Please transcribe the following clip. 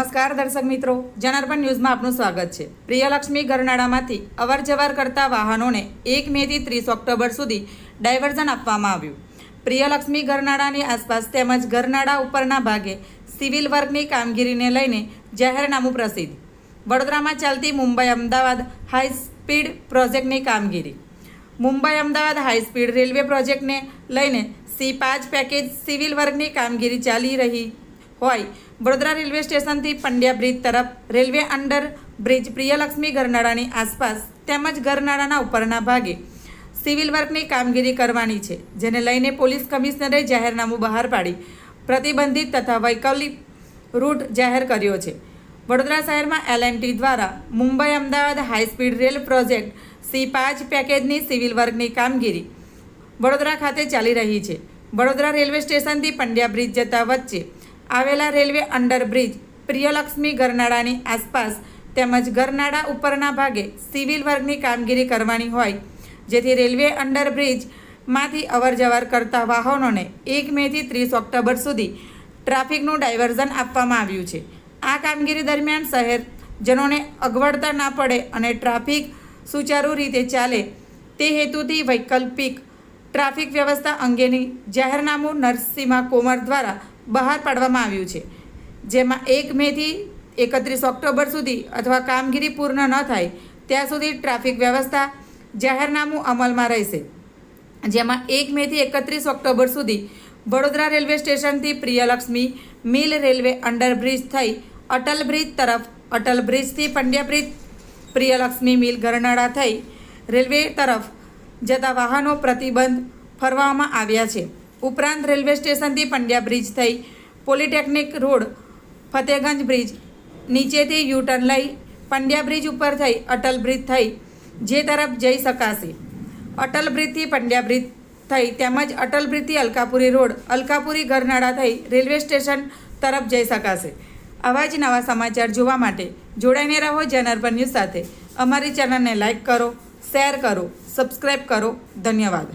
નમસ્કાર દર્શક મિત્રો, જનાર્પણ ન્યૂઝમાં આપનું સ્વાગત છે। પ્રિયલક્ષ્મી ગરનાળામાંથી અવરજવર કરતા વાહનોને 1 મેથી 30 ઓક્ટોબર સુધી ડાયવર્ઝન આપવામાં આવ્યું। પ્રિયલક્ષ્મી ગરનાળાની આસપાસ તેમજ ગરનાળા ઉપરના ભાગે સિવિલ વર્કની કામગીરીને લઈને જાહેરનામું પ્રસિદ્ધ। વડોદરામાં ચાલતી મુંબઈ અમદાવાદ હાઈ સ્પીડ પ્રોજેક્ટની કામગીરી। Mumbai Ahmedabad high speed railway પ્રોજેક્ટને લઈને C5 પેકેજ સિવિલ વર્કની કામગીરી ચાલી રહી હોય વડોદરા રેલવે સ્ટેશનથી પંડ્યા બ્રિજ તરફ રેલવે અંડર બ્રિજ પ્રિયલક્ષ્મી ગરનાળાની આસપાસ તેમજ ગરનાળાના ઉપરના ભાગે સિવિલ વર્કની કામગીરી કરવાની છે, જેને લઈને પોલીસ કમિશનરે જાહેરનામું બહાર પાડી પ્રતિબંધિત તથા વૈકલ્પિક રૂટ જાહેર કર્યો છે। વડોદરા શહેરમાં L&T દ્વારા Mumbai Ahmedabad high speed rail project C5 પેકેજની સિવિલ વર્કની કામગીરી વડોદરા ખાતે ચાલી રહી છે। વડોદરા રેલવે સ્ટેશનથી પંડ્યા બ્રિજ જતા વચ્ચે આવેલા રેલવે અંડરબ્રિજ પ્રિયલક્ષ્મી ગરનાળાની આસપાસ તેમજ ગરનાળા ઉપરના ભાગે સિવિલ વર્કની કામગીરી કરવાની હોય, જેથી રેલવે અંડરબ્રિજમાંથી અવરજવર કરતા વાહનોને 1 મેથી 30 ઓક્ટોબર સુધી ટ્રાફિકનું ડાયવર્ઝન આપવામાં આવ્યું છે। આ કામગીરી દરમિયાન શહેરજનોને અગવડતા ના પડે અને ટ્રાફિક સુચારુ રીતે ચાલે તે હેતુથી વૈકલ્પિક ટ્રાફિક વ્યવસ્થા અંગેની જાહેરનામું નરસિંહા કોમર દ્વારા બહાર પાડવામાં આવ્યું છે, જેમાં 1 મેથી 31 ઓક્ટોબર સુધી અથવા કામગીરી પૂર્ણ ન થાય ત્યાં સુધી ટ્રાફિક વ્યવસ્થા જાહેરનામું અમલમાં રહેશે। જેમાં 1 મેથી 31 ઓક્ટોબર સુધી વડોદરા રેલવે સ્ટેશનથી પ્રિયલક્ષ્મી મિલ રેલવે અંડરબ્રિજ થઈ અટલ બ્રિજ તરફ, અટલ બ્રિજથી પંડ્યા બ્રિજ પ્રિયલક્ષ્મી મિલ ગરનાળા થઈ રેલવે તરફ જતા વાહનો પ્રતિબંધ ફરવામાં આવ્યા છે। ઉપરાંત રેલવે સ્ટેશનથી પંડ્યા બ્રિજ થઈ પોલિટેકનિક રોડ ફતેગંજ બ્રિજ નીચેથી યુટર્ન લઈ પંડ્યા બ્રિજ ઉપર થઈ અટલ બ્રિજ થઈ જે તરફ જઈ શકાશે। અટલ બ્રિજથી પંડ્યા બ્રિજ થઈ તેમજ અટલ બ્રિજથી અલકાપુરી રોડ અલકાપુરી ગરનાળા થઈ રેલવે સ્ટેશન તરફ જઈ શકાશે। આવા જ નવા સમાચાર જોવા માટે જોડાઈને રહો જનાર્પણ ન્યૂઝ સાથે। અમારી ચેનલને લાઇક કરો, શેર કરો, સબસ્ક્રાઈબ કરો। ધન્યવાદ।